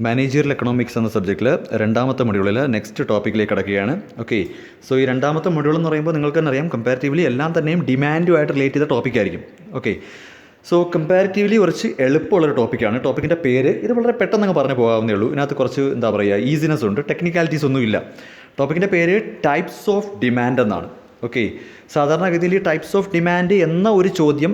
Managerial economics എന്ന സബ്ജക്റ്റിൽ രണ്ടാമത്തെ മൊഡ്യൂളിൽ നെക്സ്റ്റ് ടോപ്പിക്കിലേക്ക് കിടക്കുകയാണ്. ഓക്കെ, സോ ഈ രണ്ടാമത്തെ മൊഡ്യൂൾ എന്ന് പറയുമ്പോൾ നിങ്ങൾക്ക് തന്നെ അറിയാം, കമ്പാരിറ്റീവ്ലി എല്ലാം തന്നെയും ഡിമാൻഡുമായിട്ട് റിലേറ്റ് ചെയ്ത ടോപ്പിക്കായിരിക്കും. ഓക്കെ, സോ കമ്പാരിറ്റീവ്ലി കുറച്ച് എളുപ്പമുള്ളൊരു ടോപ്പിക്കാണ്. ടോപ്പിക്കിൻ്റെ പേര് ഇത് വളരെ പെട്ടെന്ന് അങ്ങ് പറഞ്ഞു പോകാവുന്നേ ഉള്ളൂ. ഇതിനകത്ത് കുറച്ച് എന്താ പറയുക, ഈസിനെസ് ഉണ്ട്, ടെക്നിക്കാലിറ്റീസ് ഒന്നുമില്ല. ടോപ്പിക്കിൻ്റെ പേര് ടൈപ്സ് ഓഫ് ഡിമാൻഡ് എന്നാണ്. ഓക്കെ, സാധാരണഗതിയിൽ ടൈപ്സ് ഓഫ് ഡിമാൻഡ് എന്ന ഒരു ചോദ്യം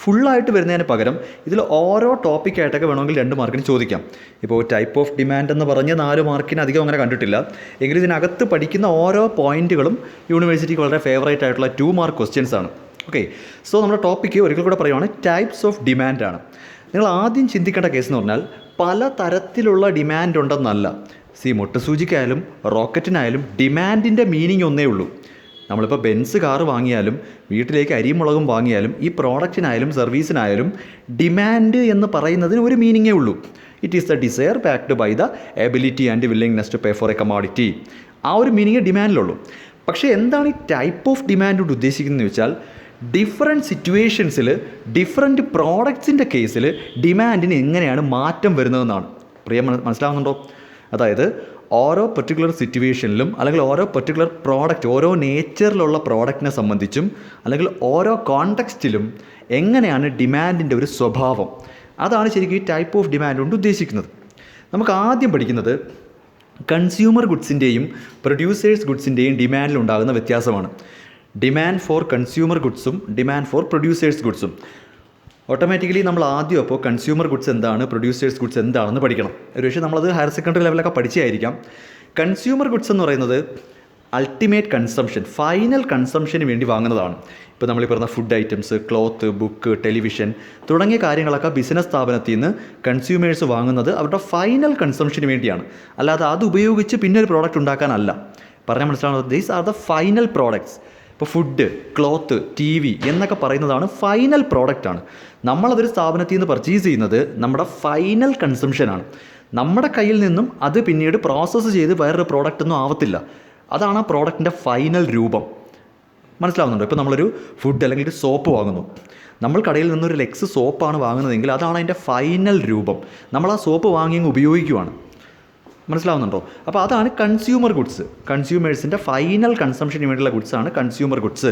ഫുള്ളായിട്ട് വരുന്നതിന് പകരം ഇതിൽ ഓരോ ടോപ്പിക്കായിട്ടൊക്കെ വേണമെങ്കിൽ 2 മാർക്കിന് ചോദിക്കാം. ഇപ്പോൾ ടൈപ്പ് ഓഫ് ഡിമാൻഡ് എന്ന് പറഞ്ഞ് 4 മാർക്കിന് അധികം അങ്ങനെ കണ്ടിട്ടില്ല. എങ്കിലും ഇതിനകത്ത് പഠിക്കുന്ന ഓരോ പോയിൻറ്റുകളും യൂണിവേഴ്സിറ്റിക്ക് വളരെ ഫേവറേറ്റ് ആയിട്ടുള്ള 2 മാർക്ക് ക്വസ്റ്റ്യൻസ് ആണ്. ഓക്കെ, സോ നമ്മുടെ ടോപ്പിക്ക് ഒരിക്കൽ കൂടെ പറയുവാണ്, ടൈപ്സ് ഓഫ് ഡിമാൻഡ് ആണ്. നിങ്ങൾ ആദ്യം ചിന്തിക്കേണ്ട കേസ് എന്ന് പറഞ്ഞാൽ പല തരത്തിലുള്ള ഡിമാൻഡ് ഉണ്ടെന്നല്ല. മുട്ടുസൂചിക്കായാലും റോക്കറ്റിനായാലും ഡിമാൻഡിൻ്റെ മീനിങ് ഒന്നേ ഉള്ളൂ. നമ്മളിപ്പോൾ ബെൻസ് കാറ് വാങ്ങിയാലും വീട്ടിലേക്ക് അരിയും മുളകും വാങ്ങിയാലും ഈ പ്രോഡക്റ്റിനായാലും സർവീസിനായാലും ഡിമാൻഡ് എന്ന് പറയുന്നതിന് ഒരു മീനിങ്ങേ ഉള്ളൂ. It is the desire backed by the ability and willingness to pay for a commodity. ആ ഒരു മീനിങ് ഡിമാൻഡിലുള്ളൂ. പക്ഷേ എന്താണ് ഈ ടൈപ്പ് ഓഫ് ഡിമാൻഡ് കൊണ്ട് ഉദ്ദേശിക്കുന്നതെന്ന് വെച്ചാൽ ഡിഫറെൻറ്റ് സിറ്റുവേഷൻസിൽ ഡിഫറെൻറ്റ് പ്രോഡക്ട്സിൻ്റെ കേസിൽ ഡിമാൻഡിന് എങ്ങനെയാണ് മാറ്റം വരുന്നതെന്നാണ്. മനസ്സിലാവുന്നുണ്ടോ? അതായത് ഓരോ പെർട്ടിക്കുലർ സിറ്റുവേഷനിലും അല്ലെങ്കിൽ ഓരോ പെർട്ടിക്കുലർ പ്രോഡക്റ്റ്, ഓരോ നേച്ചറിലുള്ള പ്രോഡക്റ്റിനെ സംബന്ധിച്ചും അല്ലെങ്കിൽ ഓരോ കോണ്ടെക്സ്റ്റിലും എങ്ങനെയാണ് ഡിമാൻഡിൻ്റെ ഒരു സ്വഭാവം, അതാണ് ശരിക്കും ഈ ടൈപ്പ് ഓഫ് ഡിമാൻഡ് കൊണ്ട് ഉദ്ദേശിക്കുന്നത്. നമുക്ക് ആദ്യം പഠിക്കുന്നത് കൺസ്യൂമർ ഗുഡ്സിൻ്റെയും പ്രൊഡ്യൂസേഴ്സ് ഗുഡ്സിൻ്റെയും ഡിമാൻഡിലുണ്ടാകുന്ന വ്യത്യാസമാണ്. ഡിമാൻഡ് ഫോർ കൺസ്യൂമർ ഗുഡ്സും ഡിമാൻഡ് ഫോർ പ്രൊഡ്യൂസേഴ്സ് ഗുഡ്സും. ഓട്ടോമാറ്റിക്കലി നമ്മൾ ആദ്യം അപ്പോൾ കൺസ്യൂമർ ഗുഡ്സ് എന്താണ്, പ്രൊഡ്യൂസേഴ്സ് ഗുഡ്സ് എന്താണെന്ന് പഠിക്കണം. ഒരുപക്ഷെ നമ്മളത് ഹയർ സെക്കൻഡറി ലെവലൊക്കെ പഠിച്ചായിരിക്കാം. കൺസ്യൂമർ ഗുഡ്സ് എന്ന് പറയുന്നത് അൾട്ടിമേറ്റ് കൺസംഷൻ, ഫൈനൽ കൺസംഷന് വേണ്ടി വാങ്ങുന്നതാണ്. ഇപ്പോൾ നമ്മൾ പറയുന്ന food items, cloth, book, television തുടങ്ങിയ കാര്യങ്ങളൊക്കെ ബിസിനസ് സ്ഥാപനത്തിൽ നിന്ന് കൺസ്യൂമേഴ്സ് വാങ്ങുന്നത് അവരുടെ ഫൈനൽ കൺസംഷന് വേണ്ടിയാണ്. അല്ലാതെ അത് ഉപയോഗിച്ച് പിന്നെ ഒരു പ്രോഡക്റ്റ് ഉണ്ടാക്കാനല്ല. പറഞ്ഞാൽ മനസ്സിലാവുന്നത്, these are the final products. ഇപ്പോൾ ഫുഡ്, ക്ലോത്ത്, TV എന്നൊക്കെ പറയുന്നതാണ് ഫൈനൽ പ്രോഡക്റ്റാണ്. നമ്മളതൊരു സ്ഥാപനത്തിൽ നിന്ന് പർച്ചേസ് ചെയ്യുന്നത് നമ്മുടെ ഫൈനൽ കൺസംഷനാണ്. നമ്മുടെ കയ്യിൽ നിന്നും അത് പിന്നീട് പ്രോസസ്സ് ചെയ്ത് വേറൊരു പ്രോഡക്റ്റൊന്നും ആവത്തില്ല. അതാണ് ആ പ്രോഡക്റ്റിൻ്റെ ഫൈനൽ രൂപം. മനസ്സിലാവുന്നുണ്ടോ? ഇപ്പോൾ നമ്മളൊരു ഫുഡ് അല്ലെങ്കിൽ ഒരു സോപ്പ് വാങ്ങുന്നു. നമ്മൾ കടയിൽ നിന്നൊരു ലെക്സ് സോപ്പാണ് വാങ്ങുന്നതെങ്കിൽ അതാണ് അതിൻ്റെ ഫൈനൽ രൂപം. നമ്മൾ ആ സോപ്പ് വാങ്ങി ഉപയോഗിക്കുവാണ്. മനസ്സിലാവുന്നുണ്ടോ? അപ്പോൾ അതാണ് കൺസ്യൂമർ ഗുഡ്സ്. കൺസ്യൂമേഴ്സിൻ്റെ ഫൈനൽ കൺസംഷന് വേണ്ടിയുള്ള ഗുഡ്സാണ് കൺസ്യൂമർ ഗുഡ്സ്.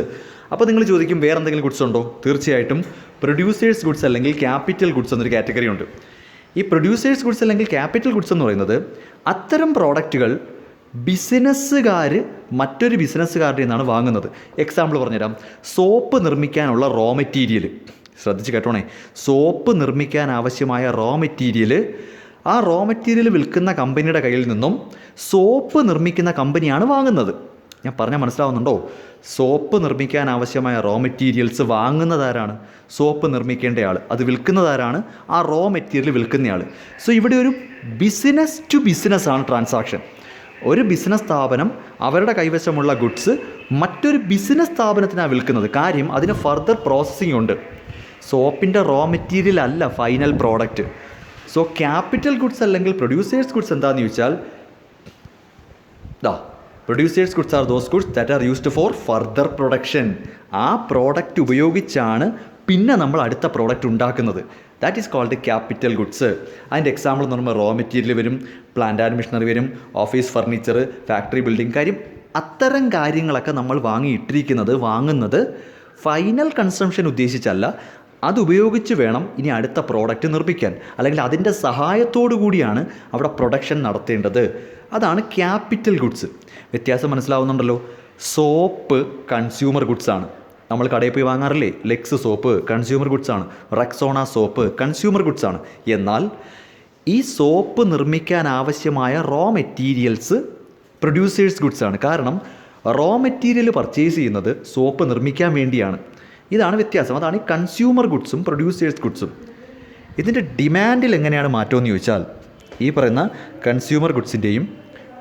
അപ്പോൾ നിങ്ങൾ ചോദിക്കും, വേറെ എന്തെങ്കിലും ഗുഡ്സ് ഉണ്ടോ? തീർച്ചയായിട്ടും പ്രൊഡ്യൂസേഴ്സ് ഗുഡ്സ് അല്ലെങ്കിൽ ക്യാപിറ്റൽ ഗുഡ്സ് എന്നൊരു കാറ്റഗറി ഉണ്ട്. ഈ പ്രൊഡ്യൂസേഴ്സ് ഗുഡ്സ് അല്ലെങ്കിൽ ക്യാപിറ്റൽ ഗുഡ്സ് എന്ന് പറയുന്നത് അത്തരം പ്രോഡക്റ്റുകൾ ബിസിനസ്സുകാർ മറ്റൊരു ബിസിനസ്സുകാരുടെ നിന്നാണ് വാങ്ങുന്നത്. എക്സാമ്പിൾ പറഞ്ഞുതരാം. സോപ്പ് നിർമ്മിക്കാനുള്ള റോ മെറ്റീരിയൽ, ശ്രദ്ധിച്ച് കേട്ടോണേ, സോപ്പ് നിർമ്മിക്കാൻ ആവശ്യമായ റോ മെറ്റീരിയൽ ആ റോ മെറ്റീരിയൽ വിൽക്കുന്ന കമ്പനിയുടെ കയ്യിൽ നിന്നും സോപ്പ് നിർമ്മിക്കുന്ന കമ്പനിയാണ് വാങ്ങുന്നത്. ഞാൻ പറഞ്ഞാൽ മനസ്സിലാവുന്നുണ്ടോ? സോപ്പ് നിർമ്മിക്കാൻ ആവശ്യമായ റോ മെറ്റീരിയൽസ് വാങ്ങുന്നതാരാണ്? സോപ്പ് നിർമ്മിക്കേണ്ട ആൾ. അത് വിൽക്കുന്നതാരാണ്? ആ റോ മെറ്റീരിയൽ വിൽക്കുന്നയാൾ. സോ ഇവിടെ ഒരു ബിസിനസ് ടു ബിസിനസ് ആണ് ട്രാൻസാക്ഷൻ. ഒരു ബിസിനസ് സ്ഥാപനം അവരുടെ കൈവശമുള്ള ഗുഡ്സ് മറ്റൊരു ബിസിനസ് സ്ഥാപനത്തിനാണ് വിൽക്കുന്നത്. കാര്യം അതിന് ഫർദർ പ്രോസസ്സിംഗ് ഉണ്ട്. സോപ്പിൻ്റെ റോ മെറ്റീരിയൽ അല്ല final product. So capital goods അല്ലെങ്കിൽ പ്രൊഡ്യൂസേഴ്സ് ഗുഡ്സ് എന്താണെന്ന് ചോദിച്ചാൽ, producers goods are those goods that are used for further production. ആ പ്രോഡക്റ്റ് ഉപയോഗിച്ചാണ് പിന്നെ നമ്മൾ അടുത്ത പ്രോഡക്റ്റ് ഉണ്ടാക്കുന്നത്. That is called capital goods. അതിൻ്റെ എക്സാമ്പിൾ എന്ന് പറയുമ്പോൾ റോ മെറ്റീരിയൽ വരും, പ്ലാന്റ് ആൻഡ് മെഷീനറി വരും, ഓഫീസ് ഫർണിച്ചർ, ഫാക്ടറി ബിൽഡിംഗ്. കാര്യം അത്തരം കാര്യങ്ങളൊക്കെ നമ്മൾ വാങ്ങുന്നത് ഫൈനൽ കൺസംഷൻ ഉദ്ദേശിച്ചല്ല, അതുപയോഗിച്ച് വേണം ഇനി അടുത്ത പ്രോഡക്റ്റ് നിർമ്മിക്കാൻ, അല്ലെങ്കിൽ അതിൻ്റെ സഹായത്തോടു കൂടിയാണ് അവിടെ പ്രൊഡക്ഷൻ നടത്തേണ്ടത്. അതാണ് ക്യാപിറ്റൽ ഗുഡ്സ്. വ്യത്യാസം മനസ്സിലാവുന്നുണ്ടല്ലോ? Soap consumer ഗുഡ്സാണ്. നമ്മൾ കടയിൽ പോയി വാങ്ങാറില്ലേ? ലെക്സ് സോപ്പ് കൺസ്യൂമർ ഗുഡ്സാണ്. റെക്സോണ സോപ്പ് കൺസ്യൂമർ ഗുഡ്സാണ്. എന്നാൽ ഈ സോപ്പ് നിർമ്മിക്കാൻ ആവശ്യമായ റോ മെറ്റീരിയൽസ് പ്രൊഡ്യൂസേഴ്സ് ഗുഡ്സാണ്. കാരണം റോ മെറ്റീരിയൽ പർച്ചേസ് ചെയ്യുന്നത് സോപ്പ് നിർമ്മിക്കാൻ വേണ്ടിയാണ്. ഇതാണ് വ്യത്യാസം. അതാണ് ഈ കൺസ്യൂമർ ഗുഡ്സും പ്രൊഡ്യൂസേഴ്സ് ഗുഡ്സും. ഇതിൻ്റെ ഡിമാൻഡിൽ എങ്ങനെയാണ് മാറ്റമെന്ന് ചോദിച്ചാൽ, ഈ പറയുന്ന കൺസ്യൂമർ ഗുഡ്സിൻ്റെയും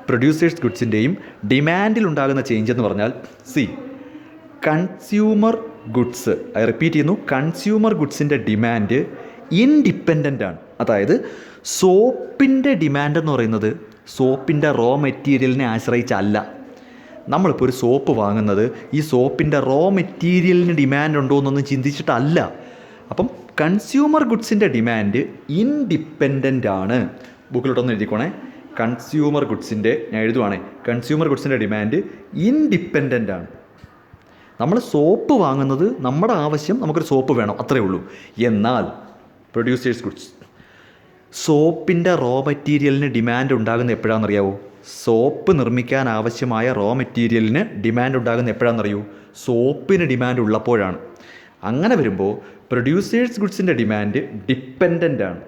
പ്രൊഡ്യൂസേഴ്സ് ഗുഡ്സിൻ്റെയും ഡിമാൻഡിൽ ഉണ്ടാകുന്ന ചേഞ്ച് എന്ന് പറഞ്ഞാൽ, കൺസ്യൂമർ ഗുഡ്സ്, ഐ റിപ്പീറ്റ് ചെയ്യുന്നു, കൺസ്യൂമർ ഗുഡ്സിൻ്റെ ഡിമാൻഡ് ഇൻഡിപെൻഡൻ്റ് ആണ്. അതായത് സോപ്പിൻ്റെ ഡിമാൻഡ് എന്ന് പറയുന്നത് സോപ്പിൻ്റെ റോ മെറ്റീരിയലിനെ ആശ്രയിച്ചല്ല. നമ്മളിപ്പോൾ ഒരു സോപ്പ് വാങ്ങുന്നത് ഈ സോപ്പിൻ്റെ റോ മെറ്റീരിയലിന് ഡിമാൻഡ് ഉണ്ടോ എന്നൊന്നും ചിന്തിച്ചിട്ടല്ല. അപ്പം കൺസ്യൂമർ ഗുഡ്സിൻ്റെ ഡിമാൻഡ് ഇൻഡിപെൻഡൻ്റ് ആണ്. ബുക്കിലോട്ടൊന്ന് എഴുതിക്കോണേ. കൺസ്യൂമർ ഗുഡ്സിൻ്റെ, ഞാൻ എഴുതുവാണേ, കൺസ്യൂമർ ഗുഡ്സിൻ്റെ ഡിമാൻഡ് ഇൻഡിപെൻഡൻ്റ് ആണ്. നമ്മൾ സോപ്പ് വാങ്ങുന്നത് നമ്മുടെ ആവശ്യം, നമുക്കൊരു സോപ്പ് വേണം, അത്രയേ ഉള്ളൂ. എന്നാൽ പ്രൊഡ്യൂസേഴ്സ് ഗുഡ്സ്, സോപ്പിൻ്റെ റോ മെറ്റീരിയലിന് ഡിമാൻഡ് ഉണ്ടാകുന്ന എപ്പോഴാണെന്നറിയാവോ? സോപ്പ് നിർമ്മിക്കാൻ ആവശ്യമായ റോ മെറ്റീരിയലിന് ഡിമാൻഡ് ഉണ്ടാകുന്ന എപ്പോഴാണെന്നറിയൂ? സോപ്പിന് ഡിമാൻഡ് ഉള്ളപ്പോഴാണ്. അങ്ങനെ വരുമ്പോൾ പ്രൊഡ്യൂസേഴ്സ് ഗുഡ്സിൻ്റെ ഡിമാൻഡ് ഡിപ്പെൻഡൻ്റ് ആണ്.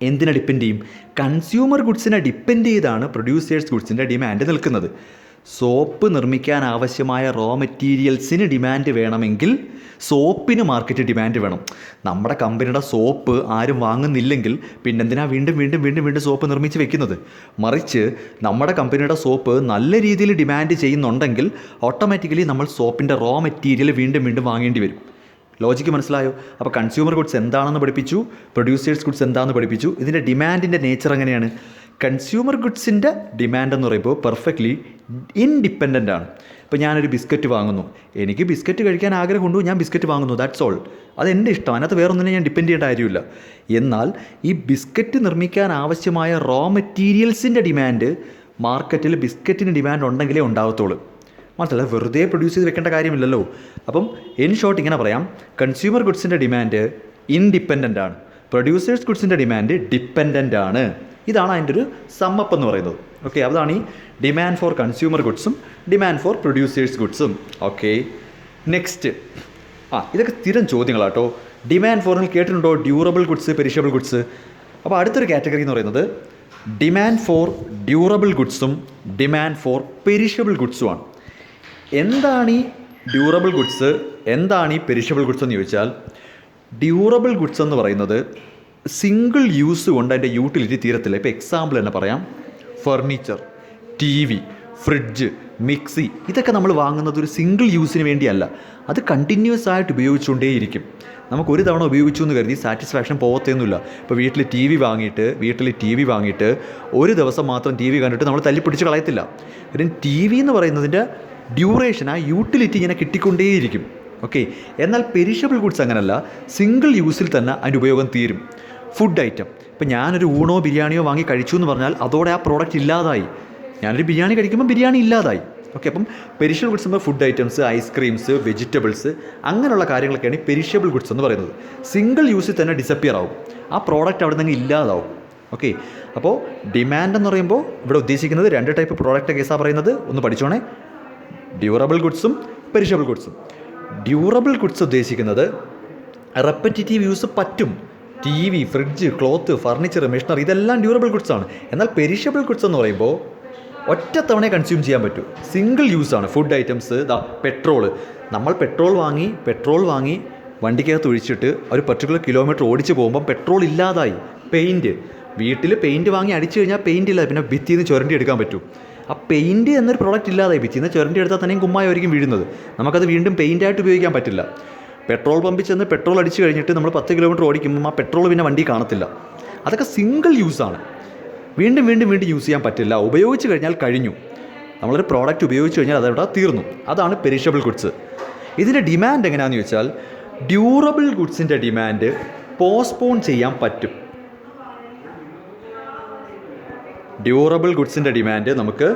എന്തിനെ ഡിപ്പെൻഡ് ചെയ്യും? കൺസ്യൂമർ ഗുഡ്സിനെ ഡിപ്പെൻഡ് ചെയ്താണ് പ്രൊഡ്യൂസേഴ്സ് ഗുഡ്സിൻ്റെ ഡിമാൻഡ് നിൽക്കുന്നത്. സോപ്പ് നിർമ്മിക്കാൻ ആവശ്യമായ റോ മെറ്റീരിയൽസിന് ഡിമാൻഡ് വേണമെങ്കിൽ സോപ്പിന് മാർക്കറ്റ് ഡിമാൻഡ് വേണം. നമ്മുടെ കമ്പനിയുടെ സോപ്പ് ആരും വാങ്ങുന്നില്ലെങ്കിൽ പിന്നെന്തിനാ വീണ്ടും വീണ്ടും വീണ്ടും വീണ്ടും സോപ്പ് നിർമ്മിച്ച് വെക്കുന്നത്? മറിച്ച് നമ്മുടെ കമ്പനിയുടെ സോപ്പ് നല്ല രീതിയിൽ ഡിമാൻഡ് ചെയ്യുന്നുണ്ടെങ്കിൽ ഓട്ടോമാറ്റിക്കലി നമ്മൾ സോപ്പിൻ്റെ റോ മെറ്റീരിയൽ വീണ്ടും വീണ്ടും വാങ്ങേണ്ടി വരും. ലോജിക്ക് മനസ്സിലായോ? അപ്പോൾ കൺസ്യൂമർ ഗുഡ്സ് എന്താണെന്ന് പഠിപ്പിച്ചു, പ്രൊഡ്യൂസേഴ്സ് ഗുഡ്സ് എന്താണെന്ന് പഠിപ്പിച്ചു. ഇതിൻ്റെ ഡിമാൻഡിൻ്റെ നേച്ചർ എങ്ങനെയാണ്? കൺസ്യൂമർ ഗുഡ്സിൻ്റെ ഡിമാൻഡ് എന്ന് പറയുമ്പോൾ പെർഫെക്റ്റ്ലി ഇൻഡിപെൻഡൻ്റ് ആണ്. ഇപ്പോൾ ഞാനൊരു ബിസ്ക്കറ്റ് വാങ്ങുന്നു, എനിക്ക് ബിസ്ക്കറ്റ് കഴിക്കാൻ ആഗ്രഹമുണ്ട്, ഞാൻ ബിസ്ക്കറ്റ് വാങ്ങുന്നു, ദാറ്റ്സ് ഓൾ. അതെൻ്റെ ഇഷ്ടം, അതിനകത്ത് വേറൊന്നിനെ ഞാൻ ഡിപ്പെൻഡ് ചെയ്യേണ്ട കാര്യമില്ല. എന്നാൽ ഈ ബിസ്ക്കറ്റ് നിർമ്മിക്കാൻ ആവശ്യമായ റോ മെറ്റീരിയൽസിൻ്റെ ഡിമാൻഡ് മാർക്കറ്റിൽ ബിസ്ക്കറ്റിന് ഡിമാൻഡ് ഉണ്ടെങ്കിലേ ഉണ്ടാകത്തുള്ളൂ. മാത്രമല്ല വെറുതെ പ്രൊഡ്യൂസ് ചെയ്ത് വെക്കേണ്ട കാര്യമില്ലല്ലോ. അപ്പം ഇൻ ഷോർട്ട് ഇങ്ങനെ പറയാം, കൺസ്യൂമർ ഗുഡ്സിൻ്റെ ഡിമാൻഡ് ഇൻഡിപെൻഡൻ്റ് ആണ്, പ്രൊഡ്യൂസേഴ്സ് ഗുഡ്സിൻ്റെ ഡിമാൻഡ് ഡിപ്പെൻഡൻ്റ് ആണ്. ഇതാണ് അതിൻ്റെ ഒരു സമ്മപ്പ് എന്ന് പറയുന്നത്. ഓക്കെ, അതാണ് ഈ ഡിമാൻഡ് ഫോർ കൺസ്യൂമർ ഗുഡ്സും ഡിമാൻഡ് ഫോർ പ്രൊഡ്യൂസേഴ്സ് ഗുഡ്സും. Okay, next. ഇതൊക്കെ സ്ഥിരം ചോദ്യങ്ങളാട്ടോ. ഡിമാൻഡ് ഫോറിൽ കേട്ടിട്ടുണ്ടോ? Durable goods, perishable goods. അപ്പോൾ അടുത്തൊരു കാറ്റഗറി എന്ന് പറയുന്നത് ഡിമാൻഡ് ഫോർ ഡ്യൂറബിൾ ഗുഡ്സും ഡിമാൻഡ് ഫോർ പെരിഷബിൾ ഗുഡ്സുമാണ്. എന്താണ് ഈ ഡ്യൂറബിൾ ഗുഡ്സ്, എന്താണ് ഈ പെരിഷബിൾ ഗുഡ്സ് എന്ന് ചോദിച്ചാൽ, ഡ്യൂറബിൾ ഗുഡ്സ് എന്ന് പറയുന്നത് സിംഗിൾ യൂസ് കൊണ്ട് അതിൻ്റെ യൂട്ടിലിറ്റി തീരത്തില്ല. ഇപ്പോൾ എക്സാമ്പിൾ തന്നെ പറയാം, furniture, TV, fridge, mixie, ഇതൊക്കെ നമ്മൾ വാങ്ങുന്നത് ഒരു സിംഗിൾ യൂസിന് വേണ്ടിയല്ല, അത് കണ്ടിന്യൂസ് ആയിട്ട് ഉപയോഗിച്ചുകൊണ്ടേയിരിക്കും. നമുക്ക് ഒരു തവണ ഉപയോഗിച്ചു എന്ന് കരുതി സാറ്റിസ്ഫാക്ഷൻ പോകത്തൊന്നുമില്ല. ഇപ്പോൾ വീട്ടിൽ ടി വി വാങ്ങിയിട്ട് ഒരു ദിവസം മാത്രം ടി വി കണ്ടിട്ട് നമ്മൾ തല്ലിപ്പിടിച്ച് കളയത്തില്ല. കാര്യം ടി വി എന്ന് പറയുന്നതിൻ്റെ ഡ്യൂറേഷൻ, ആ യൂട്ടിലിറ്റി ഇങ്ങനെ കിട്ടിക്കൊണ്ടേയിരിക്കും. ഓക്കെ, എന്നാൽ പെരിഷബിൾ ഗുഡ്സ് അങ്ങനല്ല, സിംഗിൾ യൂസിൽ തന്നെ അതിൻ്റെ ഉപയോഗം തീരും. ഫുഡ് ഐറ്റം, ഇപ്പോൾ ഞാനൊരു ഊണോ ബിരിയാണിയോ വാങ്ങി കഴിച്ചു എന്ന് പറഞ്ഞാൽ അതോടെ ആ പ്രോഡക്റ്റ് ഇല്ലാതായി. ഞാനൊരു ബിരിയാണി കഴിക്കുമ്പോൾ ബിരിയാണി ഇല്ലാതായി. ഓക്കെ, അപ്പം പെരിഷബിൾ ഗുഡ്സ് എന്ന് ഫുഡ് ഐറ്റംസ്, ഐസ്ക്രീംസ്, വെജിറ്റബിൾസ്, അങ്ങനെയുള്ള കാര്യങ്ങളൊക്കെയാണ് ഈ പെരിഷബിൾ ഗുഡ്സ് എന്ന് പറയുന്നത്. സിംഗിൾ യൂസിൽ തന്നെ ഡിസപ്പിയർ ആവും, ആ പ്രോഡക്റ്റ് അവിടെ നിന്ന് ഇല്ലാതാവും. ഓക്കെ, അപ്പോൾ ഡിമാൻഡ് എന്ന് പറയുമ്പോൾ ഇവിടെ ഉദ്ദേശിക്കുന്നത് രണ്ട് ടൈപ്പ് പ്രോഡക്റ്റ് കേസാണ് പറയുന്നത്. ഒന്ന് പഠിച്ചോണേ, ഡ്യൂറബിൾ ഗുഡ്സും പെരിഷബിൾ ഗുഡ്സും. ഡ്യൂറബിൾ ഗുഡ്സ് ഉദ്ദേശിക്കുന്നത് റെപ്പറ്റേറ്റീവ് യൂസ് പറ്റും. TV, fridge, cloth, furniture, machinery, ഇതെല്ലാം ഡ്യൂറബിൾ ഗുഡ്സ് ആണ്. എന്നാൽ പെരിഷബിൾ ഗുഡ്സ് എന്ന് പറയുമ്പോൾ ഒറ്റ തവണ കൺസ്യൂം ചെയ്യാൻ പറ്റും, സിംഗിൾ യൂസാണ്. ഫുഡ് ഐറ്റംസ്, പെട്രോള്, നമ്മൾ പെട്രോൾ വാങ്ങി വണ്ടിക്കകത്ത് ഒഴിച്ചിട്ട് ഒരു പർട്ടിക്കുലർ കിലോമീറ്റർ ഓടിച്ച് പോകുമ്പം പെട്രോൾ ഇല്ലാതായി. പെയിൻറ്റ്, വീട്ടിൽ പെയിൻറ്റ് വാങ്ങി അടിച്ചു കഴിഞ്ഞാൽ പെയിൻറ്റ് ഇല്ല, പിന്നെ ഭിത്തിയിൽ നിന്ന് ചുരണ്ടി എടുക്കാൻ പറ്റും. ആ പെയിൻറ്റ് എന്നൊരു പ്രോഡക്റ്റ് ഇല്ലാതായി, ഭിത്തിയിൽ നിന്ന് ചുരണ്ടി എടുത്താൽ തന്നെയും കുമ്മായായിരിക്കും വീഴുന്നത്. നമുക്കത് വീണ്ടും പെയിൻറ്റായിട്ട് ഉപയോഗിക്കാൻ പറ്റില്ല. പെട്രോൾ പമ്പിൽ ചെന്ന് പെട്രോൾ അടിച്ച് കഴിഞ്ഞിട്ട് നമ്മൾ 10 കിലോമീറ്റർ ഓടിക്കുമ്പോൾ ആ പെട്രോൾ പിന്നെ വണ്ടി കാണത്തില്ല. അതൊക്കെ സിംഗിൾ യൂസാണ്, വീണ്ടും വീണ്ടും വീണ്ടും യൂസ് ചെയ്യാൻ പറ്റില്ല. ഉപയോഗിച്ച് കഴിഞ്ഞാൽ കഴിഞ്ഞു, നമ്മളൊരു പ്രോഡക്റ്റ് ഉപയോഗിച്ച് കഴിഞ്ഞാൽ അതവിടെ തീർന്നു. അതാണ് പെരിഷബിൾ ഗുഡ്സ്. ഇതിൻ്റെ ഡിമാൻഡ് എങ്ങനെയാണെന്ന് ചോദിച്ചാൽ, ഡ്യൂറബിൾ ഗുഡ്സിൻ്റെ ഡിമാൻഡ് പോസ്റ്റ്പോൺ ചെയ്യാൻ പറ്റും. ഡ്യൂറബിൾ ഗുഡ്സിൻ്റെ ഡിമാൻഡ് നമുക്ക്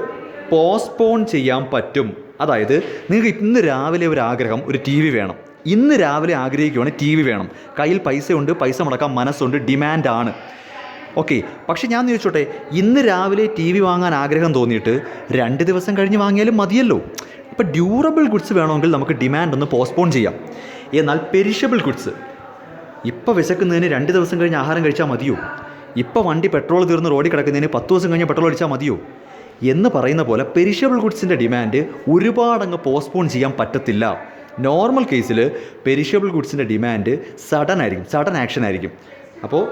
പോസ്റ്റ്പോൺ ചെയ്യാൻ പറ്റും. അതായത് നിങ്ങൾക്ക് ഇന്ന് രാവിലെ ഒരു ആഗ്രഹം, ഒരു ടി വി വേണം, ഇന്ന് രാവിലെ ആഗ്രഹിക്കുകയാണ് ടി വി വേണം, കയ്യിൽ പൈസയുണ്ട്, പൈസ മുടക്കാൻ മനസ്സുണ്ട്, ഡിമാൻഡാണ്. ഓക്കെ, പക്ഷേ ഞാൻ ചോദിച്ചോട്ടെ, ഇന്ന് രാവിലെ ടി വി വാങ്ങാൻ ആഗ്രഹം തോന്നിയിട്ട് 2 ദിവസം കഴിഞ്ഞ് വാങ്ങിയാലും മതിയല്ലോ. ഇപ്പോൾ ഡ്യൂറബിൾ ഗുഡ്സ് വേണമെങ്കിൽ നമുക്ക് ഡിമാൻഡ് ഒന്ന് പോസ്റ്റ്പോൺ ചെയ്യാം. എന്നാൽ പെരിഷബിൾ ഗുഡ്സ്, ഇപ്പോൾ വിശക്കുന്നതിന് 2 ദിവസം കഴിഞ്ഞ് ആഹാരം കഴിച്ചാൽ മതിയോ? ഇപ്പോൾ വണ്ടി പെട്രോൾ തീർന്ന് റോഡിൽ കിടക്കുന്നതിന് 10 ദിവസം കഴിഞ്ഞ് പെട്രോൾ അടിച്ചാൽ മതിയോ എന്ന് പറയുന്ന പോലെ പെരിഷബിൾ ഗുഡ്സിൻ്റെ ഡിമാൻഡ് ഒരുപാടങ്ങ് പോസ്റ്റ്പോൺ ചെയ്യാൻ പറ്റത്തില്ല. നോർമൽ കേസിൽ പെരിഷബിൾ ഗുഡ്സിൻ്റെ ഡിമാൻഡ് സഡൻ ആക്ഷൻ ആയിരിക്കും. അപ്പോൾ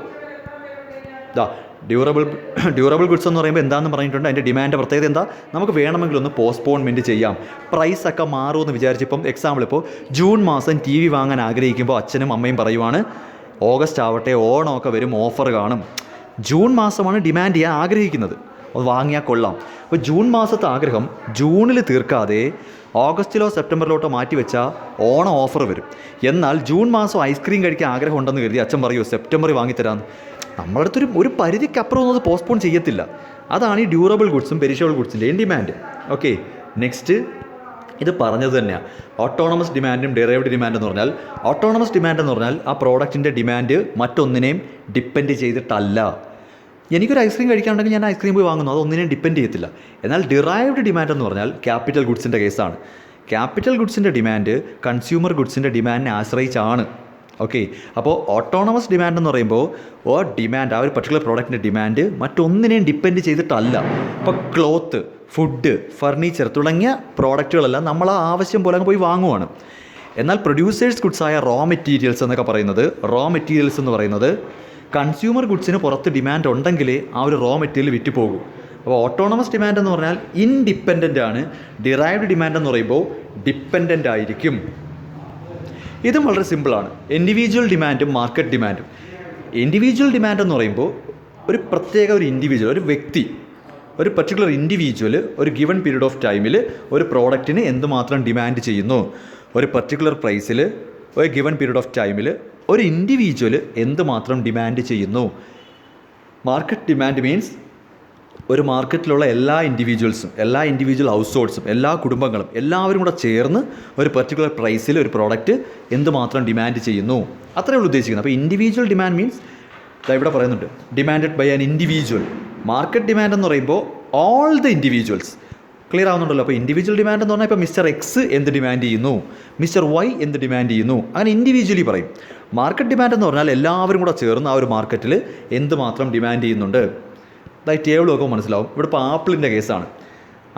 ഡ്യൂറബിൾ ഗുഡ്സ് എന്ന് പറയുമ്പോൾ എന്താണെന്ന് പറഞ്ഞിട്ടുണ്ട്, അതിൻ്റെ ഡിമാൻഡ് പ്രത്യേകത എന്താ? നമുക്ക് വേണമെങ്കിൽ ഒന്ന് പോസ്റ്റ്പോൺമെൻറ്റ് ചെയ്യാം. പ്രൈസൊക്കെ മാറുമെന്ന് വിചാരിച്ചിപ്പം എക്സാമ്പിൾ ഇപ്പോൾ ജൂൺ മാസം ടി വി വാങ്ങാൻ ആഗ്രഹിക്കുമ്പോൾ അച്ഛനും അമ്മയും പറയുവാണ്, ഓഗസ്റ്റ് ആവട്ടെ, ഓണമൊക്കെ വരും, ഓഫർ കാണും. ജൂൺ മാസമാണ് ഡിമാൻഡ് ചെയ്യാൻ ആഗ്രഹിക്കുന്നത്, അത് വാങ്ങിയാൽ കൊള്ളാം. അപ്പോൾ ജൂൺ മാസത്തെ ആഗ്രഹം ജൂണിൽ തീർക്കാതെ ഓഗസ്റ്റിലോ സെപ്റ്റംബറിലോട്ടോ മാറ്റി വെച്ചാൽ ഓണം ഓഫർ വരും. എന്നാൽ ജൂൺ മാസം ഐസ്ക്രീം കഴിക്കാൻ ആഗ്രഹം ഉണ്ടെന്ന് കരുതി അച്ഛൻ പറയുമോ സെപ്റ്റംബറിൽ വാങ്ങിത്തരാമെന്ന്? നമ്മളടുത്തൊരു ഒരു പരിധിക്കപ്പുറം അത് പോസ്റ്റ്പോൺ ചെയ്യത്തില്ല. അതാണ് ഈ ഡ്യൂറബിൾ ഗുഡ്സും പെരിഷബിൾ ഗുഡ്സിൻ്റെയും ഡിമാൻഡ്. ഓക്കെ, നെക്സ്റ്റ് ഇത് പറഞ്ഞത് തന്നെയാണ് ഓട്ടോണമസ് ഡിമാൻഡും ഡെറൈവ്ഡ് ഡിമാൻഡ് എന്ന് പറഞ്ഞാൽ. ഓട്ടോണമസ് ഡിമാൻഡ് എന്ന് പറഞ്ഞാൽ ആ പ്രോഡക്റ്റിൻ്റെ ഡിമാൻഡ് മറ്റൊന്നിനെയും ഡിപ്പെൻഡ് ചെയ്തിട്ടല്ല. എനിക്കൊരു ഐസ്ക്രീം കഴിക്കാനുണ്ടെങ്കിൽ ഞാൻ ഐസ്ക്രീം പോയി വാങ്ങുന്നു, അതൊന്നിനെയും ഡിപ്പെൻഡ് ചെയ്യത്തില്ല. എന്നാൽ ഡിറൈവ്ഡ് ഡിമാൻഡ് എന്ന് പറഞ്ഞാൽ ക്യാപിറ്റൽ ഗുഡ്സിൻ്റെ കേസാണ്. ക്യാപിറ്റൽ ഗുഡ്സിൻ്റെ ഡിമാൻഡ് കൺസ്യൂമർ ഗുഡ്സിൻ്റെ ഡിമാൻഡിനെ ആശ്രയിച്ചാണ്. ഓക്കെ, അപ്പോൾ ഓട്ടോണമസ് ഡിമാൻഡ് എന്ന് പറയുമ്പോൾ ഡിമാൻഡ് ആ ഒരു പർട്ടിക്കുലർ പ്രോഡക്റ്റിൻ്റെ ഡിമാൻഡ് മറ്റൊന്നിനെയും ഡിപ്പെൻഡ് ചെയ്തിട്ടല്ല. ഇപ്പോൾ ക്ലോത്ത്, ഫുഡ്, ഫർണിച്ചർ തുടങ്ങിയ പ്രോഡക്റ്റുകളെല്ലാം നമ്മൾ ആ ആവശ്യം പോലെ അങ്ങ് പോയി വാങ്ങുവാണ്. എന്നാൽ പ്രൊഡ്യൂസേഴ്സ് ഗുഡ്സായ റോ മെറ്റീരിയൽസ് എന്നൊക്കെ പറയുന്നത്, റോ മെറ്റീരിയൽസ് എന്ന് പറയുന്നത് കൺസ്യൂമർ ഗുഡ്സിന് പുറത്ത് ഡിമാൻഡ് ഉണ്ടെങ്കിലേ ആ ഒരു റോ മെറ്റീരിയൽ വിറ്റ് പോകും. അപ്പോൾ ഓട്ടോണമസ് ഡിമാൻഡ് എന്ന് പറഞ്ഞാൽ ഇൻഡിപെൻഡൻ്റ് ആണ്. ഡിറൈവ്ഡ് ഡിമാൻഡ് എന്ന് പറയുമ്പോൾ ഡിപ്പെൻഡൻ്റ് ആയിരിക്കും. ഇതും വളരെ സിമ്പിളാണ്. ഇൻഡിവിജ്വൽ ഡിമാൻഡും മാർക്കറ്റ് ഡിമാൻഡും. ഇൻഡിവിജ്വൽ ഡിമാൻഡ് എന്ന് പറയുമ്പോൾ ഒരു പ്രത്യേക ഒരു ഇൻഡിവിജ്വൽ, ഒരു വ്യക്തി, ഒരു പർട്ടിക്കുലർ ഇൻഡിവിജ്വൽ ഒരു ഗിവൺ പീരീഡ് ഓഫ് ടൈമിൽ ഒരു പ്രോഡക്റ്റിന് എന്തുമാത്രം ഡിമാൻഡ് ചെയ്യുന്നു, ഒരു പർട്ടിക്കുലർ പ്രൈസിൽ ഒരു ഗിവൺ പീരീഡ് ഓഫ് ടൈമിൽ ഒരു ഇൻഡിവിജ്വൽ എന്തുമാത്രം ഡിമാൻഡ് ചെയ്യുന്നു. മാർക്കറ്റ് ഡിമാൻഡ് മീൻസ് ഒരു മാർക്കറ്റിലുള്ള എല്ലാ ഇൻഡിവിജ്വൽസും, എല്ലാ ഇൻഡിവിജ്വൽ ഹൗസ് ഹോൾഡ്സും, എല്ലാ കുടുംബങ്ങളും എല്ലാവരും കൂടെ ചേർന്ന് ഒരു പർട്ടിക്കുലർ പ്രൈസിൽ ഒരു പ്രോഡക്റ്റ് എന്തുമാത്രം ഡിമാൻഡ് ചെയ്യുന്നു, അത്രയേ ഉള്ളൂ ഉദ്ദേശിക്കുന്നത്. അപ്പോൾ ഇൻഡിവിജ്വൽ ഡിമാൻഡ് മീൻസ് ഇവിടെ പറയുന്നുണ്ട് demanded by an individual. Market demand എന്ന് പറയുമ്പോൾ ഓൾ ദ ഇൻഡിവിജ്വൽസ്. ക്ലിയർ ആവുന്നുണ്ടല്ലോ? അപ്പോൾ ഇൻഡിവിജ്വൽ ഡിമാൻഡ് എന്ന് പറഞ്ഞാൽ ഇപ്പോൾ മിസ്റ്റർ എക്സ് എന്ത് ഡിമാൻഡ് ചെയ്യുന്നു, മിസ്റ്റർ വൈ എന്ത് ഡിമാൻഡ് ചെയ്യുന്നു, അങ്ങനെ ഇൻഡിവിജ്വലി പറയും. മാർക്കറ്റ് ഡിമാൻഡ് എന്ന് പറഞ്ഞാൽ എല്ലാവരും കൂടെ ചേർന്ന് ആ ഒരു മാർക്കറ്റിൽ എന്തുമാത്രം ഡിമാൻഡ് ചെയ്യുന്നുണ്ട്. അതായത് ടേബിൾ നോക്കുമ്പോൾ മനസ്സിലാവും. ഇവിടെ ഇപ്പോൾ ആപ്പിളിൻ്റെ കേസാണ്.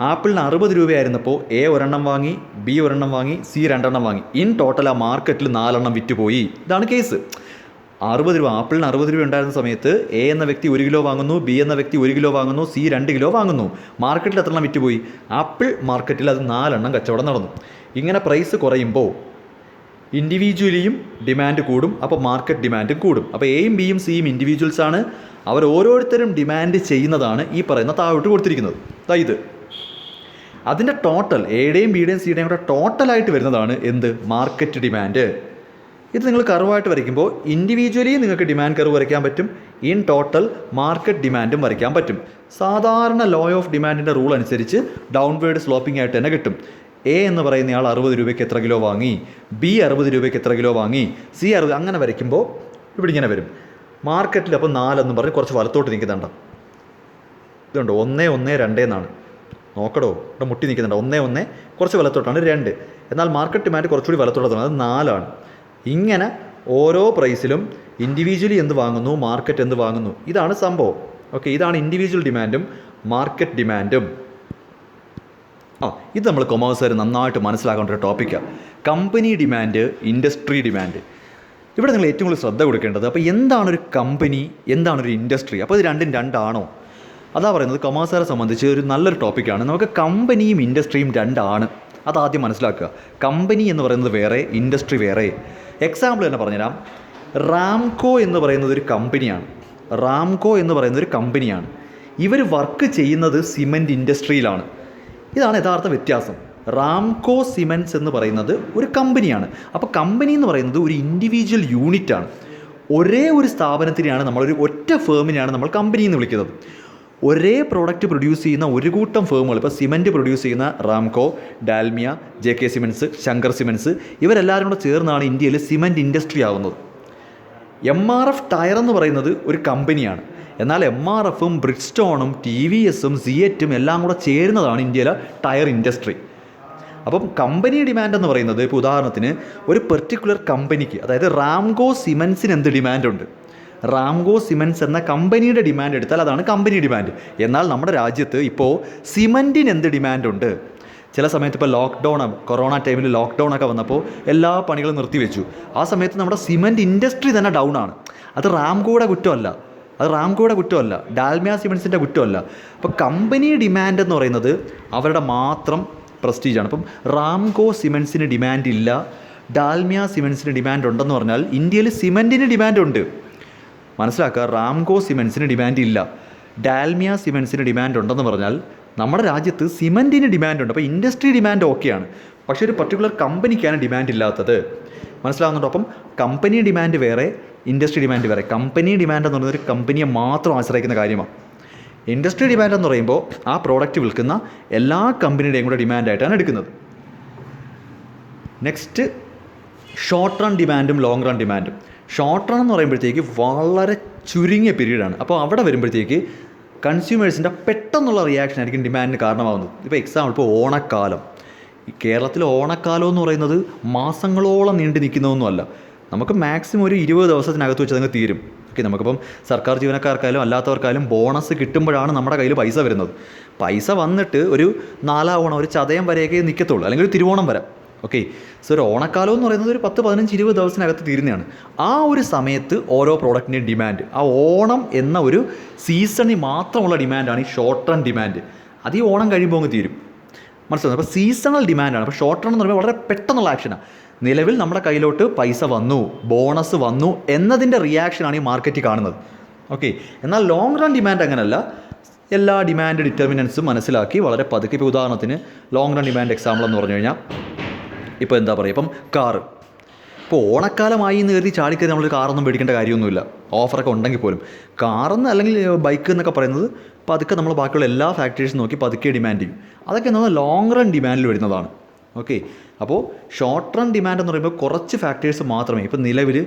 ആപ്പിളിന് 60 രൂപയായിരുന്നപ്പോൾ എ ഒരെണ്ണം വാങ്ങി, ബി ഒരെണ്ണം വാങ്ങി, സി 2 എണ്ണം വാങ്ങി. ഇൻ ടോട്ടൽ ആ മാർക്കറ്റിൽ 4 എണ്ണം വിറ്റുപോയി. ഇതാണ് കേസ്. 60 രൂപ, ആപ്പിളിന് 60 രൂപ ഉണ്ടായിരുന്ന സമയത്ത് എ എന്ന വ്യക്തി 1 കിലോ വാങ്ങുന്നു, ബി എന്ന വ്യക്തി 1 കിലോ വാങ്ങുന്നു, സി 2 കിലോ വാങ്ങുന്നു. മാർക്കറ്റിൽ എത്ര എണ്ണം വിറ്റുപോയി? ആപ്പിൾ മാർക്കറ്റിൽ അത് 4 എണ്ണം കച്ചവടം നടന്നു. ഇങ്ങനെ പ്രൈസ് കുറയുമ്പോൾ ഇൻഡിവിജ്വലിയും ഡിമാൻഡ് കൂടും, അപ്പോൾ മാർക്കറ്റ് ഡിമാൻഡും കൂടും. അപ്പോൾ എയും ബിയും സിയും ഇൻഡിവിജ്വൽസാണ്. അവർ ഓരോരുത്തരും ഡിമാൻഡ് ചെയ്യുന്നതാണ് ഈ പറയുന്ന താഴോട്ട് കൊടുത്തിരിക്കുന്നത്. ഇത് അതിൻ്റെ ടോട്ടൽ എയുടെയും ബിയുടെയും സിയുടെയും കൂടെ ടോട്ടലായിട്ട് വരുന്നതാണ് എന്ത്? Market demand. ഇത് നിങ്ങൾ കർവായിട്ട് വരയ്ക്കുമ്പോൾ ഇൻഡിവിജ്വലി നിങ്ങൾക്ക് ഡിമാൻഡ് കർവ് വരയ്ക്കാൻ പറ്റും, ഇൻ ടോട്ടൽ മാർക്കറ്റ് ഡിമാൻഡും വരയ്ക്കാൻ പറ്റും. സാധാരണ ലോ ഓഫ് ഡിമാൻഡിൻ്റെ റൂൾ അനുസരിച്ച് ഡൗൺവേർഡ് സ്ലോപ്പിംഗ് ആയിട്ട് തന്നെ കിട്ടും. എ എന്ന് പറയുന്നയാൾ 60 രൂപയ്ക്ക് എത്ര കിലോ വാങ്ങി, ബി 60 രൂപയ്ക്ക് എത്ര കിലോ വാങ്ങി, സി 60, അങ്ങനെ വരയ്ക്കുമ്പോൾ ഇവിടെ ഇങ്ങനെ വരും. മാർക്കറ്റിൽ അപ്പോൾ 4 എന്ന് പറഞ്ഞ് കുറച്ച് വലത്തോട്ട് നിൽക്കുന്നുണ്ട്. ഇതുണ്ട് 1 1 2 എന്നാണ്. നോക്കടോ, ഇവിടെ മുട്ടി നിൽക്കുന്നുണ്ട്. 1 1 കുറച്ച് വലത്തോട്ടാണ് 2. എന്നാൽ മാർക്കറ്റ് ഡിമാൻഡ് കുറച്ചുകൂടി വലത്തോട്ടാണ്, അത് 4 ആണ്. ഇങ്ങനെ ഓരോ പ്രൈസിലും ഇൻഡിവിജ്വലി എന്ത് വാങ്ങുന്നു, മാർക്കറ്റ് എന്ത് വാങ്ങുന്നു, ഇതാണ് സംഭവം. ഓക്കെ, ഇതാണ് ഇൻഡിവിജ്വൽ ഡിമാൻഡും മാർക്കറ്റ് ഡിമാൻഡും. ഇത് നമ്മൾ കൊമേഴ്സുകാർ നന്നായിട്ട് മനസ്സിലാക്കേണ്ട ഒരു ടോപ്പിക്കാണ്. Company demand, industry demand. ഇവിടെ നിങ്ങൾ ഏറ്റവും കൂടുതൽ ശ്രദ്ധ കൊടുക്കേണ്ടത് അപ്പോൾ എന്താണൊരു കമ്പനി, എന്താണൊരു ഇൻഡസ്ട്രി, അപ്പോൾ ഇത് രണ്ടും രണ്ടാണോ? അതാ പറയുന്നത് കൊമേഴ്സുകാരെ സംബന്ധിച്ച് ഒരു നല്ലൊരു ടോപ്പിക്കാണ്. നമുക്ക് കമ്പനിയും ഇൻഡസ്ട്രിയും രണ്ടാണ്, അതാദ്യം മനസ്സിലാക്കുക. കമ്പനി എന്ന് പറയുന്നത് വേറെ, ഇൻഡസ്ട്രി വേറെ. എക്സാമ്പിൾ തന്നെ പറഞ്ഞുതരാം. റാംകോ എന്ന് പറയുന്നത് ഒരു കമ്പനിയാണ്. റാംകോ എന്ന് പറയുന്നത് ഒരു കമ്പനിയാണ്. ഇവർ വർക്ക് ചെയ്യുന്നത് സിമൻറ്റ് ഇൻഡസ്ട്രിയിലാണ്. ഇതാണ് യഥാർത്ഥ വ്യത്യാസം. റാംകോ സിമെൻറ്റ്സ് എന്ന് പറയുന്നത് ഒരു കമ്പനിയാണ്. അപ്പോൾ കമ്പനി എന്ന് പറയുന്നത് ഒരു ഇൻഡിവിജ്വൽ യൂണിറ്റാണ്. ഒരേ ഒരു സ്ഥാപനത്തിനെയാണ് നമ്മളൊരു ഒറ്റ ഫേമിനെയാണ് നമ്മൾ കമ്പനി എന്ന് വിളിക്കുന്നത്. ഒരേ പ്രോഡക്റ്റ് പ്രൊഡ്യൂസ് ചെയ്യുന്ന ഒരു കൂട്ടം ഫേമുകൾ, ഇപ്പോൾ സിമൻറ്റ് പ്രൊഡ്യൂസ് ചെയ്യുന്ന Ramco, Dalmia, J K cements, Shankar cements, ഇവരെല്ലാവരും കൂടെ ചേർന്നാണ് ഇന്ത്യയിൽ സിമൻറ്റ് ഇൻഡസ്ട്രി ആവുന്നത്. MRF ടയർ എന്ന് പറയുന്നത് ഒരു കമ്പനിയാണ്. എന്നാൽ MRFും ബ്രിഡ്സ്റ്റോണും TVSും സിയറ്റും എല്ലാം കൂടെ ചേരുന്നതാണ് ഇന്ത്യയിലെ ടയർ ഇൻഡസ്ട്രി. അപ്പം കമ്പനി ഡിമാൻഡ് എന്ന് പറയുന്നത്, ഇപ്പോൾ ഉദാഹരണത്തിന് ഒരു പെർട്ടിക്കുലർ കമ്പനിക്ക്, അതായത് റാംകോ സിമെൻറ്റ്സിന് എന്ത് ഡിമാൻഡുണ്ട്, റാംകോ സിമെൻറ്റ്സ് എന്ന കമ്പനിയുടെ ഡിമാൻഡ് എടുത്താൽ അതാണ് കമ്പനി ഡിമാൻഡ്. എന്നാൽ നമ്മുടെ രാജ്യത്ത് ഇപ്പോൾ സിമൻറ്റിന് എന്ത് ഡിമാൻഡുണ്ട്? ചില സമയത്ത് ഇപ്പോൾ ലോക്ക്ഡൗൺ, കൊറോണ ടൈമിൽ ലോക്ക്ഡൗണൊക്കെ വന്നപ്പോൾ എല്ലാ പണികളും നിർത്തിവെച്ചു. ആ സമയത്ത് നമ്മുടെ സിമൻറ്റ് ഇൻഡസ്ട്രി തന്നെ ഡൗൺ ആണ്. അത് റാംകോയുടെ കുറ്റമല്ല, ഡാൽമിയ സിമെൻറ്റ്സിൻ്റെ കുറ്റമല്ല. അപ്പോൾ കമ്പനി ഡിമാൻഡ് എന്ന് പറയുന്നത് അവരുടെ മാത്രം പ്രസ്റ്റീജാണ്. അപ്പം റാംകോ സിമെൻറ്റ്സിന് ഡിമാൻഡ് ഇല്ല, ഡാൽമിയ സിമെൻറ്റ്സിന് ഡിമാൻഡ് ഉണ്ടെന്ന് പറഞ്ഞാൽ ഇന്ത്യയിൽ സിമൻറ്റിന് ഡിമാൻഡുണ്ട്. മനസ്സിലാക്കുക, റാംകോ സിമെൻറ്റ്സിന് ഡിമാൻഡ് ഇല്ല, ഡാൽമിയ സിമെൻറ്റ്സിന് ഡിമാൻഡ് ഉണ്ടെന്ന് പറഞ്ഞാൽ നമ്മുടെ രാജ്യത്ത് സിമൻറ്റിന് ഡിമാൻഡുണ്ട്. അപ്പോൾ ഇൻഡസ്ട്രി ഡിമാൻഡ് ഓക്കെയാണ്, പക്ഷേ ഒരു പർട്ടിക്കുലർ കമ്പനിക്കാണ് ഡിമാൻഡ് ഇല്ലാത്തത്. മനസ്സിലാവുന്നുണ്ടോ? അപ്പം കമ്പനി ഡിമാൻഡ് വേറെ, ഇൻഡസ്ട്രി ഡിമാൻഡ് വേറെ. കമ്പനി ഡിമാൻഡ് എന്ന് പറയുന്നത് ഒരു കമ്പനിയെ മാത്രം ആശ്രയിക്കുന്ന കാര്യമാണ്. ഇൻഡസ്ട്രി ഡിമാൻഡ് എന്ന് പറയുമ്പോൾ ആ പ്രോഡക്റ്റ് വിൽക്കുന്ന എല്ലാ കമ്പനിയുടെയും കൂടെ ഡിമാൻഡായിട്ടാണ് എടുക്കുന്നത്. നെക്സ്റ്റ് ഷോർട്ട് റൺ ഡിമാൻഡും ലോങ് റൺ ഡിമാൻഡും. ഷോർട്ട് റൺ എന്ന് പറയുമ്പോഴത്തേക്ക് വളരെ ചുരുങ്ങിയ പീരീഡാണ്. അപ്പോൾ അവിടെ വരുമ്പോഴത്തേക്ക് കൺസ്യൂമേഴ്സിൻ്റെ പെട്ടെന്നുള്ള റിയാക്ഷൻ ആയിരിക്കും ഡിമാൻഡിന് കാരണമാകുന്നത്. ഇപ്പോൾ എക്സാമ്പിൾ, ഇപ്പോൾ ഓണക്കാലം. ഈ കേരളത്തിലെ ഓണക്കാലം എന്ന് പറയുന്നത് മാസങ്ങളോളം നീണ്ടു നിൽക്കുന്നതൊന്നുമല്ല. നമുക്ക് മാക്സിമം ഒരു 20 ദിവസത്തിനകത്ത് വെച്ച് അതങ്ങ് തീരും. ഓക്കെ, നമുക്കിപ്പം സർക്കാർ ജീവനക്കാർക്കായാലും അല്ലാത്തവർക്കായാലും ബോണസ് കിട്ടുമ്പോഴാണ് നമ്മുടെ കയ്യിൽ പൈസ വരുന്നത്. പൈസ വന്നിട്ട് ഒരു 4 ഓണം, ഒരു ചതയം വരെയൊക്കെ നിൽക്കത്തുള്ളൂ, അല്ലെങ്കിൽ ഒരു തിരുവോണം വരാം. ഓക്കെ, സോ ഒരു ഓണക്കാലം എന്ന് പറയുന്നത് ഒരു 10, 15, 20 ദിവസത്തിനകത്ത് തീരുന്നതാണ്. ആ ഒരു സമയത്ത് ഓരോ പ്രോഡക്റ്റിൻ്റെയും ഡിമാൻഡ്, ആ ഓണം എന്ന ഒരു സീസണിൽ മാത്രമുള്ള ഡിമാൻഡാണ് ഈ ഷോർട്ട് റൺ ഡിമാൻഡ്. അത് ഈ ഓണം കഴിയുമ്പോൾ അങ്ങ് തീരും. മനസ്സിലാവും. അപ്പോൾ സീസണൽ ഡിമാൻഡാണ്. അപ്പോൾ ഷോർട്ട് റൺ എന്ന് പറയുമ്പോൾ വളരെ പെട്ടെന്നുള്ള ആക്ഷനാണ്. നിലവിൽ നമ്മുടെ കയ്യിലോട്ട് പൈസ വന്നു, ബോണസ് വന്നു എന്നതിൻ്റെ റിയാക്ഷനാണ് ഈ മാർക്കറ്റിൽ കാണുന്നത്. ഓക്കെ, എന്നാൽ ലോങ് റൺ ഡിമാൻഡ് അങ്ങനെയല്ല. എല്ലാ ഡിമാൻഡ് ഡിറ്റർമിനൻസും മനസ്സിലാക്കി വളരെ പതുക്കെ. ഇപ്പോൾ ഉദാഹരണത്തിന് ലോങ് റൺ ഡിമാൻഡ് എക്സാമ്പിൾ എന്ന് പറഞ്ഞു കഴിഞ്ഞാൽ, ഇപ്പോൾ എന്താ പറയുക, ഇപ്പം കാറ്. ഇപ്പോൾ ഓണക്കാലമായി എന്ന് കരുതി ചാടിക്കറി നമ്മളൊരു കാറൊന്നും മേടിക്കേണ്ട കാര്യമൊന്നുമില്ല, ഓഫറൊക്കെ ഉണ്ടെങ്കിൽ പോലും. കാറെന്ന് അല്ലെങ്കിൽ ബൈക്ക് എന്നൊക്കെ പറയുന്നത് പതുക്കെ നമ്മൾ ബാക്കിയുള്ള എല്ലാ ഫാക്ടേഴ്സും നോക്കി പതുക്കെ ഡിമാൻഡ് ചെയ്യും. അതൊക്കെ എന്നാൽ ലോങ് റൺ ഡിമാൻഡിൽ വരുന്നതാണ്. ഓക്കെ, അപ്പോൾ ഷോർട്ട് റൺ ഡിമാൻഡ് എന്ന് പറയുമ്പോൾ കുറച്ച് ഫാക്ടേഴ്സ് മാത്രമേ. ഇപ്പോൾ നിലവിൽ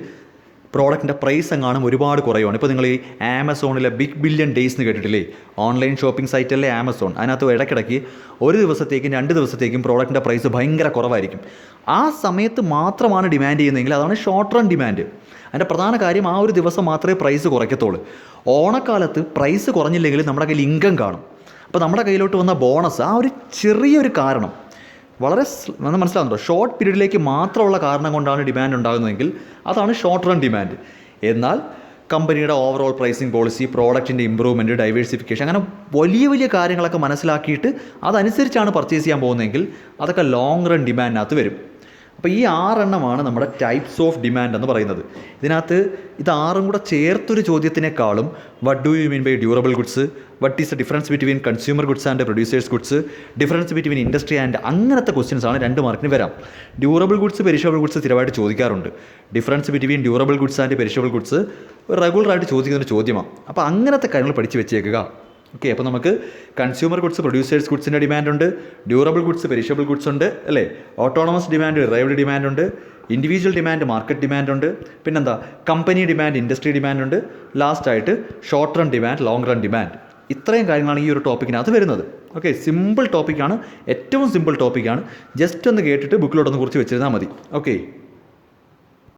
പ്രോഡക്റ്റിൻ്റെ പ്രൈസ് എങ്ങാനും ഒരുപാട് കുറയുവാണ്. ഇപ്പോൾ നിങ്ങൾ ഈ ആമസോണിലെ ബിഗ് ബില്യൺ ഡേയ്സ് എന്ന് കേട്ടിട്ടില്ലേ? ഓൺലൈൻ ഷോപ്പിംഗ് സൈറ്റല്ലേ ആമസോൺ. അതിനകത്ത് ഇടയ്ക്കിടയ്ക്ക് ഒരു ദിവസത്തേക്കും 2 ദിവസത്തേക്കും പ്രോഡക്റ്റിൻ്റെ പ്രൈസ് ഭയങ്കര കുറവായിരിക്കും. ആ സമയത്ത് മാത്രമാണ് ഡിമാൻഡ് ചെയ്യുന്നതെങ്കിൽ അതാണ് ഷോർട്ട് റൺ ഡിമാൻഡ്. അതിൻ്റെ പ്രധാന കാര്യം ആ ഒരു ദിവസം മാത്രമേ പ്രൈസ് കുറയ്ക്കത്തുള്ളൂ. ഓണക്കാലത്ത് പ്രൈസ് കുറഞ്ഞില്ലെങ്കിൽ നമ്മുടെ കയ്യിൽ ഇൻകം കാണും. അപ്പോൾ നമ്മുടെ കയ്യിലോട്ട് വന്ന ബോണസ്, ആ ഒരു ചെറിയൊരു കാരണം, വളരെ മനസ്സിലാകുന്നുണ്ടോ? ഷോർട്ട് പീരീഡിലേക്ക് മാത്രമുള്ള കാരണം കൊണ്ടാണ് ഡിമാൻഡ് ഉണ്ടാകുന്നതെങ്കിൽ അതാണ് ഷോർട്ട് റൺ ഡിമാൻഡ്. എന്നാൽ കമ്പനിയുടെ ഓവറോൾ പ്രൈസിങ് പോളിസി, പ്രോഡക്റ്റിൻ്റെ ഇമ്പ്രൂവ്മെൻറ്റ്, ഡൈവേഴ്സിഫിക്കേഷൻ, അങ്ങനെ വലിയ വലിയ കാര്യങ്ങളൊക്കെ മനസ്സിലാക്കിയിട്ട് അതനുസരിച്ചാണ് പർച്ചേസ് ചെയ്യാൻ പോകുന്നതെങ്കിൽ അതൊക്കെ ലോങ് റൺ ഡിമാൻഡിനകത്ത് വരും. അപ്പോൾ ഈ 6 എണ്ണമാണ് നമ്മുടെ ടൈപ്സ് ഓഫ് ഡിമാൻഡ് എന്ന് പറയുന്നത്. ഇതിനകത്ത് ഇത് 6ഉം കൂടെ ചേർത്തൊരു ചോദ്യത്തിനേക്കാളും what do you mean by durable goods, what is the difference between consumer goods and producers goods, difference between industry and, അങ്ങനത്തെ ക്വസ്റ്റ്യൻസാണ് 2 മാർക്കിന് വരാം. ഡ്യൂറബിൾ ഗുഡ്സ്, പെരിഷബിൾ ഗുഡ്സ് സ്ഥിരമായിട്ട് ചോദിക്കാറുണ്ട്. Difference between durable goods and perishable goods റെഗുലറായിട്ട് ചോദിക്കുന്ന ഒരു ചോദ്യമാണ്. അപ്പോൾ അങ്ങനത്തെ കാര്യങ്ങൾ പഠിച്ച് വെച്ചേക്കുക. ഓക്കെ, അപ്പോൾ നമുക്ക് കൺസ്യൂമർ ഗുഡ്സ്, പ്രൊഡ്യൂസേഴ്സ് ഗുഡ്സിൻ്റെ ഡിമാൻഡുണ്ട്, ഡ്യൂറബിൾ ഗുഡ്സ്, പെരിഷബിൾ ഗുഡ്സ് ഉണ്ട് അല്ലേ, ഓട്ടോണമസ് ഡിമാൻഡ്, ഡിറൈവ്ഡ് ഡിമാൻഡ് ഉണ്ട്, ഇൻഡിവിജ്വൽ ഡിമാൻഡ്, മാർക്കറ്റ് ഡിമാൻഡ് ഉണ്ട്, പിന്നെന്താ കമ്പനി ഡിമാൻഡ്, ഇൻഡസ്ട്രി ഡിമാൻഡ് ഉണ്ട്, ലാസ്റ്റായിട്ട് short run demand, long run demand. ഇത്രയും കാര്യങ്ങളാണ് ഈ ഒരു ടോപ്പിക്കിനകത്ത് വരുന്നത്. ഓക്കെ, സിമ്പിൾ ടോപ്പിക്കാണ്, ഏറ്റവും സിമ്പിൾ ടോപ്പിക്കാണ്. ജസ്റ്റ് ഒന്ന് കേട്ടിട്ട് ബുക്കിലോട്ടൊന്ന് കുറിച്ച് വെച്ചിരുന്നാൽ മതി. ഓക്കെ.